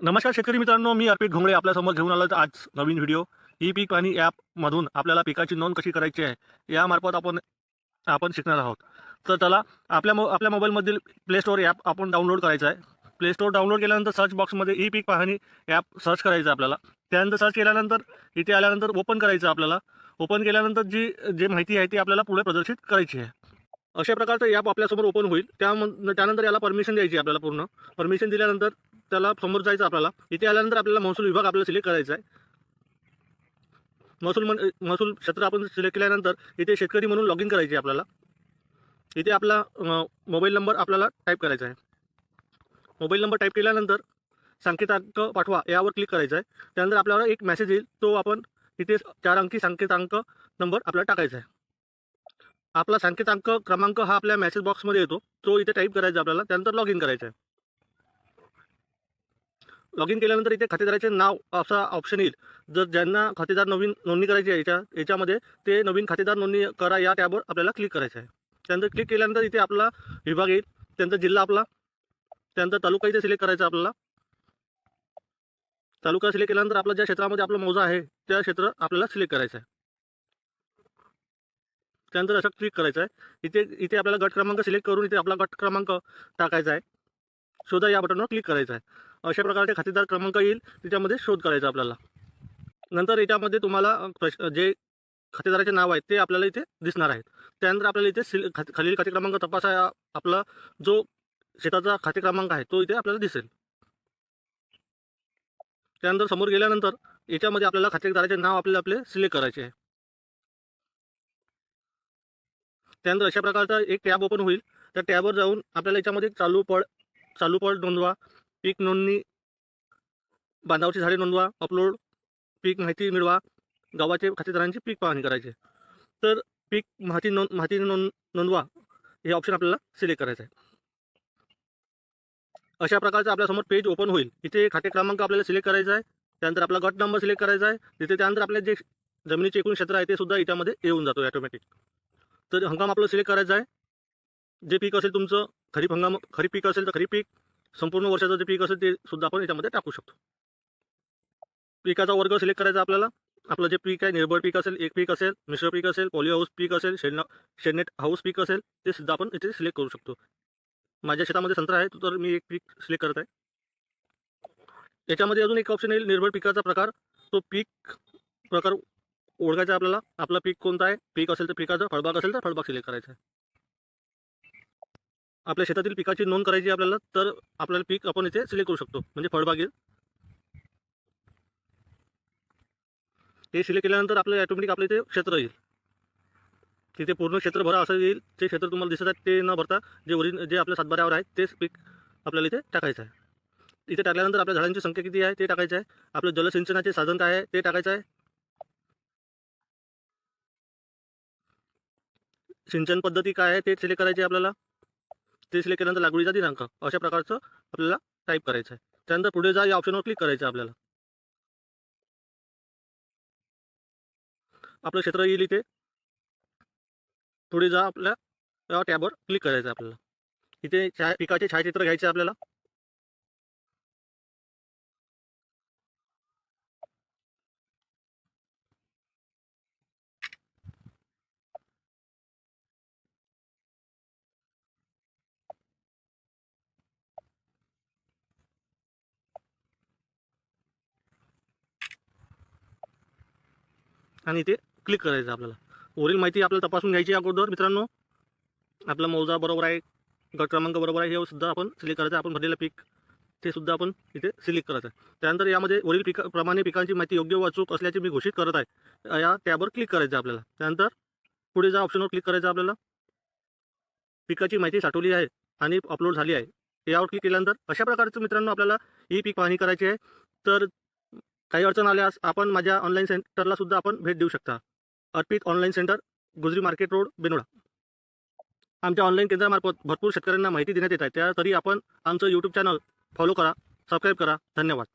नमस्कार शेतकरी मित्रांनो, मी अर्पित घोंगडे आपल्यासमोर घेऊन आलो आज नवीन व्हिडिओ. ई पीक पाहणी ॲपमधून आपल्याला पिकाची नोंद कशी करायची आहे यामार्फत आपण आपण शिकणार आहोत. तर चला, आपल्या मोबाईलमधील प्ले स्टोअर ॲप आपण डाउनलोड करायचं आहे. प्ले स्टोअर डाउनलोड केल्यानंतर सर्च बॉक्समध्ये ई पीक पाहणी ॲप सर्च करायचं आहे आपल्याला. त्यानंतर सर्च केल्यानंतर इथे आल्यानंतर ओपन करायचं आपल्याला. ओपन केल्यानंतर जी जी माहिती आहे ती आपल्याला पुढे प्रदर्शित करायची आहे. अशा प्रकारचं ॲप आपल्यासमोर ओपन होईल. त्यानंतर याला परमिशन द्यायची आपल्याला पूर्ण. परमिशन दिल्यानंतर त्याला समोर जायचं आपल्याला. इथे आल्यानंतर आपल्याला महसूल विभाग आपल्याला सिलेक्ट करायचा आहे. महसूल क्षेत्र आपण सिलेक्ट केल्यानंतर इथे शेतकरी म्हणून लॉग इन करायचे आपल्याला. इथे आपला मोबाईल नंबर आपल्याला टाईप करायचा आहे. मोबाईल नंबर टाईप केल्यानंतर संकेतांक पाठवा यावर क्लिक करायचं आहे. त्यानंतर आपल्याला एक मेसेज येईल, तो आपण इथे 4 अंकी संकेतांक नंबर आपल्याला टाकायचा आहे. आपला संकेतांक क्रमांक हा आपल्या मेसेज बॉक्समध्ये येतो, तो इथे टाईप करायचा आपल्याला. त्यानंतर लॉग इन करायचं आहे. लॉग इन केल्यानंतर इथे खातेदाराचे नाव असा ऑप्शन येईल. जर ज्यांना खातेदार नवीन नोंदणी करायची आहे याच्यामध्ये, ते नवीन खातेदार नोंदणी करा या टॅबवर आपल्याला क्लिक करायचं आहे. त्यानंतर क्लिक केल्यानंतर इथे आपला विभाग येईल. त्यानंतर जिल्हा आपला, त्यानंतर तालुका इथे सिलेक्ट करायचा आपल्याला. तालुका सिलेक्ट केल्यानंतर आपल्या ज्या क्षेत्रामध्ये आपला मौजा आहे त्या क्षेत्र आपल्याला सिलेक्ट करायचं आहे. त्यानंतर असं क्लिक करायचं आहे. इथे इथे आपल्याला गट क्रमांक सिलेक्ट करून इथे आपला गट क्रमांक टाकायचा आहे. शोधा या बटनवर क्लिक करायचं आहे. अशा प्रकारचे खातेदार क्रमांक येईल, त्याच्यामध्ये शोध करायचा आपल्याला. नंतर याच्यामध्ये तुम्हाला जे खातेदाराचे नाव आहे ते आपल्याला इथे दिसणार आहेत. त्यानंतर आपल्याला इथे खालील खाते क्रमांक तपासा, आपला जो शेताचा खाते क्रमांक आहे तो इथे आपल्याला दिसेल. त्यानंतर समोर गेल्यानंतर याच्यामध्ये आपल्याला खातेदाराचे नाव आपले सिलेक्ट करायचे आहे. त्यानंतर अशा प्रकारचा एक टॅब ओपन होईल. त्या टॅबवर जाऊन आपल्याला याच्यामध्ये चालू पळ नोंदवा, पीक नोंदणी, बांधावरची झाडे नोंदवा, अपलोड, पीक माहिती मिळवा, गावाचे खातेदारांची पीक पाहणी करायची. तर पीक माहिती नोंदवा हे ऑप्शन आपल्याला सिलेक्ट करायचं आहे. अशा प्रकारचं आपल्यासमोर पेज ओपन होईल. इथे खाते क्रमांक आपल्याला सिलेक्ट करायचा आहे. त्यानंतर आपला गट नंबर सिलेक्ट करायचा आहे. तिथे त्यानंतर आपल्या जे जमिनीचे एकूण क्षेत्र आहे ते सुद्धा याच्यामध्ये येऊन जातो ऑटोमॅटिक. तर हंगाम आपलं सिलेक्ट करायचा आहे. जे पीक असेल तुमचं खरीप पीक असेल तर खरीप पीक, संपूर्ण वर्षाचं जे पीक असेल ते सुद्धा आपण याच्यामध्ये टाकू शकतो. पिकाचा वर्ग सिलेक्ट करायचा आपल्याला. आपलं जे पीक आहे, निर्भर पीक असेल, एक पीक असेल, मिश्र पीक असेल, पॉली हाऊस पीक असेल, शेडनेट हाऊस पीक असेल, ते सुद्धा आपण इथे सिलेक्ट करू शकतो. माझ्या शेतामध्ये संत्रा आहे, तर मी एक पीक सिलेक्ट करत आहे. याच्यामध्ये अजून एक ऑप्शन येईल, निर्भर पिकाचा प्रकार. तो पीक प्रकार ओळखायचा आपल्याला. आपला पीक कोणता आहे, पीक असेल तर पिकाचं, फळबाग असेल तर फळबाग सिलेक्ट करायचं आहे. आपल्या शेतातील पिकाची नोंद करायची आपल्याला, तर आपल्याला पीक आपण इथे सिलेक्ट करू शकतो, म्हणजे फळबाग येईल. हे सिलेक्ट केल्यानंतर आपलं ऑटोमॅटिक आपल्या इथे क्षेत्र येईल. तिथे पूर्ण क्षेत्र भरा असं येईल. जे क्षेत्र तुम्हाला दिसत आहे ते न भरता जे आपल्या सातबाऱ्यावर आहे तेच पीक आपल्याला इथे टाकायचं आहे. इथे टाकल्यानंतर आपल्या झाडांची संख्या किती आहे ते टाकायचं आहे. आपलं जलसिंचनाचे साधन काय आहे ते टाकायचं आहे. सिंचन पद्धती काय आहे ते सिलेक्ट करायची आहे आपल्याला. ते सिलेक्ट केल्यानंतर लागवडीचा दिनांक अशा प्रकारचं आपल्याला टाईप करायचं आहे. त्यानंतर पुढे जा या ऑप्शनवर क्लिक करायचं आहे आपल्याला. आपलं क्षेत्र येईल इथे. पुढे जा आपल्या टॅबवर क्लिक करायचं आहे आपल्याला. इथे पिकाचे छायाचित्र घ्यायचे आपल्याला. आणि इथे क्लिक करायचं आपल्याला. वरील माहिती आपल्याला तपासून घ्यायची अगोदर मित्रांनो. आपला मौजा बरोबर आहे, गट क्रमांक बरोबर आहे, हे सुद्धा आपण सिलेक्ट करायचं. आपण भरलेलं पीक ते सुद्धा आपण इथे सिलेक्ट करायचं आहे. त्यानंतर यामध्ये वरील प्रमाणे पिकांची माहिती योग्य व अचूक असल्याची मी घोषित करत आहे या टॅबवर क्लिक करायचं आपल्याला. त्यानंतर पुढे जा ऑप्शनवर क्लिक करायचं आपल्याला. पिकाची माहिती साठवली आहे आणि अपलोड झाली आहे यावर क्लिक केल्यानंतर अशा प्रकारचं मित्रांनो आपल्याला ही पीक पाहणी करायची आहे. तर काही अडचण आल्यास आपण माझ्या ऑनलाईन सेंटरला सुद्धा आपण भेट देऊ शकता. अर्पित ऑनलाईन सेंटर, गुजरी मार्केट रोड, बेनोडा. आमच्या ऑनलाईन केंद्रामार्फत भरपूर शेतकऱ्यांना माहिती देण्यात येत आहे. तरी आपण आमचं यूट्यूब चॅनल फॉलो करा, सबस्क्राईब करा. धन्यवाद.